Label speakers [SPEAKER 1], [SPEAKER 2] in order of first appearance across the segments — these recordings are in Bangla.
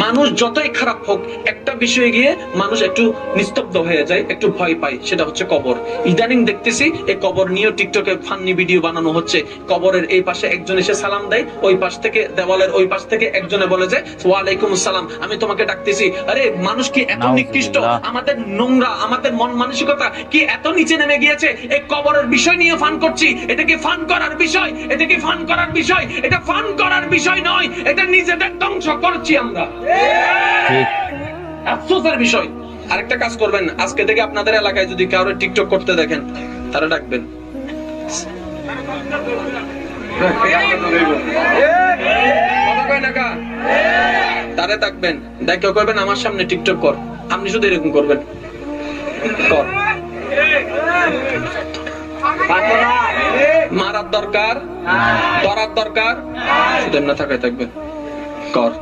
[SPEAKER 1] মানুষ যতই খারাপ হোক, একটা বিষয়ে গিয়ে মানুষ একটু নিস্তব্ধ হয়ে যায়, একটু ভয় পায়, সেটা হচ্ছে কবর। ইদানিং দেখতেছি এই কবর নিয়ে টিকটকে ফান্নি ভিডিও বানানো হচ্ছে। কবরের এই পাশে একজন এসে সালাম দেয়, ওই পাশ থেকে, দেওয়ালের ওই পাশ থেকে একজনে বলে যে ওয়ালাইকুম আসসালাম, আমি তোমাকে ডাকতেছি। আরে মানুষ কি এত নিকৃষ্ট, আমাদের নোংরা, আমাদের মন মানসিকতা কি এত নিচে নেমে গিয়েছে? এই কবরের বিষয় নিয়ে ফান করছি। এটা কি ফান করার বিষয়? এটা কি ফান করার বিষয়? এটা ফান করার বিষয় নয়, এটা নিজেদের ধ্বংস করছি আমরা। ঠিক, আফসোসের বিষয়। আরেকটা কাজ করবেন, আজকে থেকে আপনাদের এলাকায় যদি কারো টিকটক করতে দেখেন, তারা ডাকবেন, তারে ডাকবেন, দেখে করবেন আমার সামনে টিকটক কর। আপনি শুধু এরকম করবেন, কর। মারার দরকার, ধরার দরকার, শুধু এমনি থাকায় থাকবেন, কর।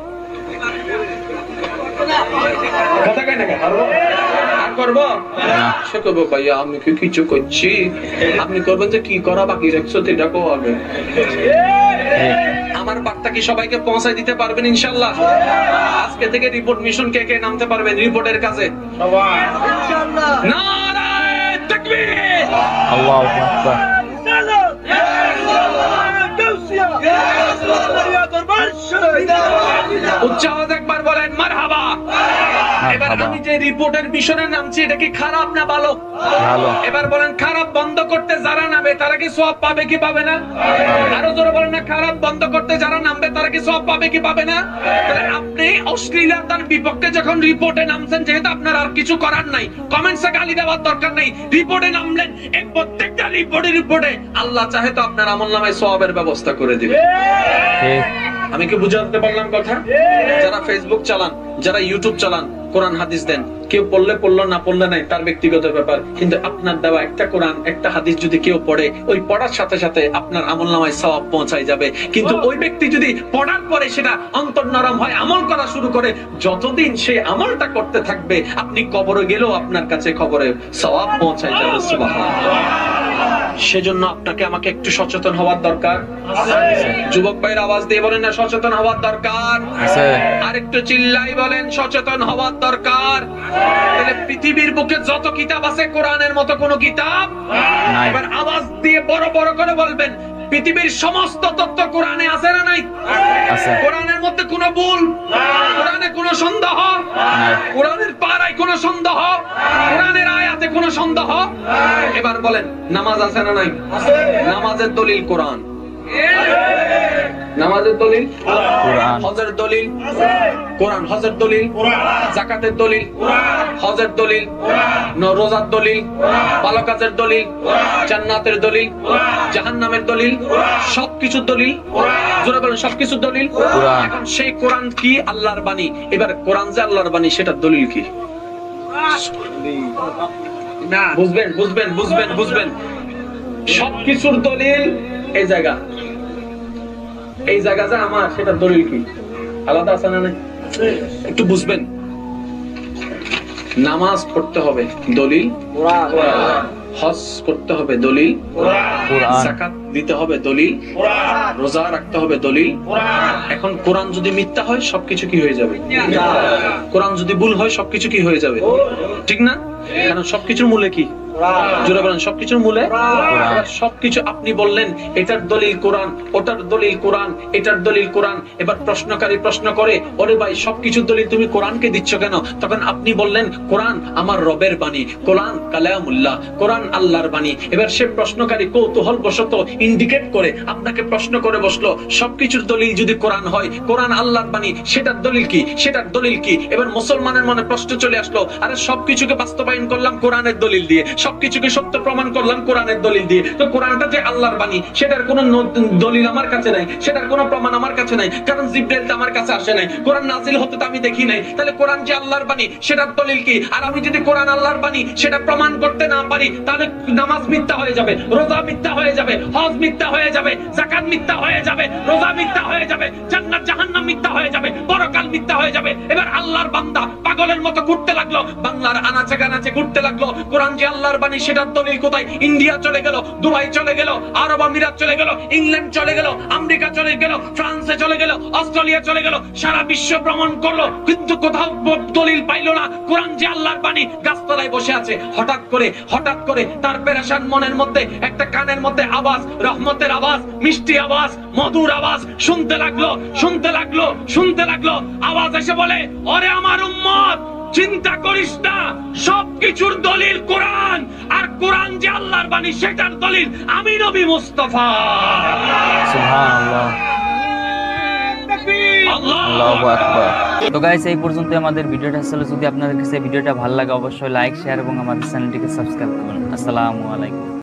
[SPEAKER 1] কথা কয় না আর করবো, সে করবো ভাইয়া আমি কি কিছু করছি, আপনি করবেন যে কি করা বাকি রাখছো এটা হবে। আমার বার্তা কি সবাইকে পৌঁছায় দিতে পারবেন ইনশাআল্লাহ? আজকে থেকে রিপোর্ট মিশন কে কে নামতে পারবেন রিপোর্টের কাছে? সবাই ইনশাআল্লাহ। নারায়ে তাকবীর, আল্লাহু আকবার। উচ্চ আওয়াজে একবার বলেন মারহাবা। এবার আমি যে রিপোর্টের মিশনে নামছি, এটা কি খারাপ না ভালো? ভালো। এবার বলেন খারাপ বন্ধ করতে যারা নামবে তারা কি সওয়াব পাবে কি পাবে না? আরো জোরে বলেন না, খারাপ বন্ধ করতে যারা নামবে তারা কি সওয়াব পাবে কি পাবে না? তাহলে আপনি অশ্লীলতার বিপক্ষে যখন রিপোর্টে নামছেন, যেহেতু আপনার আর কিছু করার নাই, কমেন্টসে গালি দেওয়ার দরকার নাই, রিপোর্টে নামলেন, এই প্রত্যেকটা রিপোর্টে আল্লাহ চাহে তো আপনার আমলনামায় সওয়াবের ব্যবস্থা করে দিবে। ঠিক, আমি কি বুঝাতে পারলাম কথা? যারা ফেসবুক চালান, যারা ইউটিউব চালান, কোরআন হাদিস দেন, কেউ পড়লে পড়লো, না পড়লে নাই, তার ব্যক্তিগত ব্যাপার। কিন্তু আপনার দেওয়া একটা কোরআন, একটা হাদিস যদি কেউ পড়ে, ওই পড়ার সাথে সাথে আপনার আমলনামায় সওয়াব পৌঁছায় যাবে। কিন্তু ওই ব্যক্তি যদি পড়ার পরে সেটা অন্তর নরম হয়, আমল করা শুরু করে, যতদিন সে আমলটা করতে থাকবে, আপনি কবরে গেলেও আপনার কাছে খবরে সওয়াব পৌঁছায় যাবে। সুবহানাল্লাহ। সেজন্য আপনাকে আমাকে একটু সচেতন হওয়ার দরকার। যুবক ভাইয়ের আওয়াজ দিয়ে বলেন না সচেতন হওয়ার দরকার। আর একটু চিল্লাই বলেন সচেতন হওয়ার দরকার। তাহলে পৃথিবীর বুকে যত কিতাব আছে, কোরআনের মতো কোনো কিতাব নাই। এবার আওয়াজ দিয়ে বড় বড় করে বলবেন, পৃথিবীর সমস্ত তথ্য কোরআনে আছে না নাই? আছে। কোরআনের মধ্যে কোনো ভুল, কোরআনে কোনো সন্দেহ, কোরআনের পারায় কোনো সন্দেহ, কোরআনের আয়াতে কোনো সন্দেহ। এবার বলেন নামাজ আছে না নাই? আছে। নামাজের দলিল কোরআন, নামাজের দলিল কোরআন, হজের দলিল কোরআন, হজের দলিল যাকাতের দলিল, হজের দলিল, রোজার দলিল, ভালো কাজের দলিল, জান্নাতের দলিল, জাহান্নামের দলিল, সবকিছুর দলিল। জোরে বলেন সবকিছুর দলিল কোরআন। এখন সেই কোরআন কি? আল্লাহর বাণী। এবার কোরআন যে আল্লাহর বাণী, সেটার দলিল কি? বুঝবেন বুঝবেন বুঝবেন বুঝবেন। সবকিছুর দলিল এই জায়গা, এই জায়গা যে আমার, সেটার দলিল কি? আলাদা আছে না? একটু বুঝবেন। নামাজ পড়তে হবে, দলিল কোরআন। হজ করতে হবে, দলিল কোরআন। যাকাত দিতে হবে, দলিল কোরআন। রোজা রাখতে হবে, দলিল কোরআন। এখন কোরআন যদি মিথ্যা হয়, সবকিছু কি হয়ে যাবে? কোরআন যদি ভুল হয়, সবকিছু কি হয়ে যাবে? ঠিক না? কারণ সবকিছুর মূলে কি? জোরে বলেন সবকিছুর মূলে কোরআন। সবকিছু আপনি বললেন এটার দলিল কোরআন, ওটার দলিল কোরআন, এটার দলিল কোরআন। এবার প্রশ্নকারী প্রশ্ন করে, ওরে ভাই সবকিছুর দলিল তুমি কোরআনকে দিচ্ছ কেন? তখন আপনি বললেন কোরআন আমার রবের বাণী, কোরআন কালামুল্লাহ, কোরআন আল্লাহর বাণী। এবার সে প্রশ্নকারী কৌতূহল বশত ইন্ডিকেট করে আপনাকে প্রশ্ন করে বসলো, সবকিছুর দলিল যদি কোরআন হয়, কোরআন আল্লাহর বাণী, সেটার দলিল কি? সেটার দলিল কি? এবার মুসলমানের মনে প্রশ্ন চলে আসলো, আরে সবকিছুকে বাস্তবায়ন করলাম কোরআনের দলিল দিয়ে, সবকিছুকে সত্য প্রমাণ করলাম কোরআনের দলিল দিয়ে, তো কোরআনটা যে আল্লাহর বাণী, সেটার কোনো দলিল আমার কাছে নাই, সেটার কোনো প্রমাণ আমার কাছে নাই, কারণ জিবরাইল তো আমার কাছে আসে নাই, কোরআন নাজিল হতে তো আমি দেখি নাই। তাহলে কোরআন যে আল্লাহর বাণী, সেটার দলিল কি? আর আমি যদি কোরআন আল্লাহর বাণী সেটা প্রমাণ করতে না পারি, তাহলে নামাজ মিথ্যা হয়ে যাবে, রোজা মিথ্যা হয়ে যাবে, হজ মিথ্যা হয়ে যাবে, যাকাত মিথ্যা হয়ে যাবে, রোজা মিথ্যা হয়ে যাবে, জান্নাত জাহান্নাম মিথ্যা হয়ে যাবে, পরকাল মিথ্যা হয়ে যাবে। এবার আল্লাহর বান্দা পাগলের মতো ঘুরতে লাগলো, বাংলার আনাচে কানাচে মাঝে ঘুরতে লাগলো। কোরআন যে আল্লাহর বাণী সেটার দলিল কোথায়? ইন্ডিয়া চলে গেল, দুবাই চলে গেল, আরব আমিরাত চলে গেল, ইংল্যান্ড চলে গেল, আমেরিকা চলে গেল, ফ্রান্সে চলে গেল, অস্ট্রেলিয়া চলে গেল, সারা বিশ্ব ভ্রমণ করলো, কিন্তু কোথাও দলিল পাইলো না কোরআন যে আল্লাহর বাণী। গাছতলায় বসে আছে, হঠাৎ করে তার পেরেশান মনের মধ্যে একটা কানের মধ্যে আওয়াজ, রহমতের আওয়াজ, মিষ্টি আওয়াজ, মধুর আওয়াজ শুনতে লাগলো। আওয়াজ এসে বলে, ওরে আমার উম্মত, চিন্তা করিস না, সবকিছুর দলিল কোরআন, আর কোরআন যে আল্লাহর বাণী সেটার দলিল আমি নবী মুস্তাফা।
[SPEAKER 2] সুবহানাল্লাহ, আল্লাহু আকবার। তো গাইস, এই পর্যন্ত আমাদের ভিডিওটা ছিল। যদি আপনাদের কাছে ভিডিওটা ভালো লাগে অবশ্যই লাইক, শেয়ার এবং আমাদের চ্যানেলটিকে সাবস্ক্রাইব করুন। আসসালামু আলাইকুম।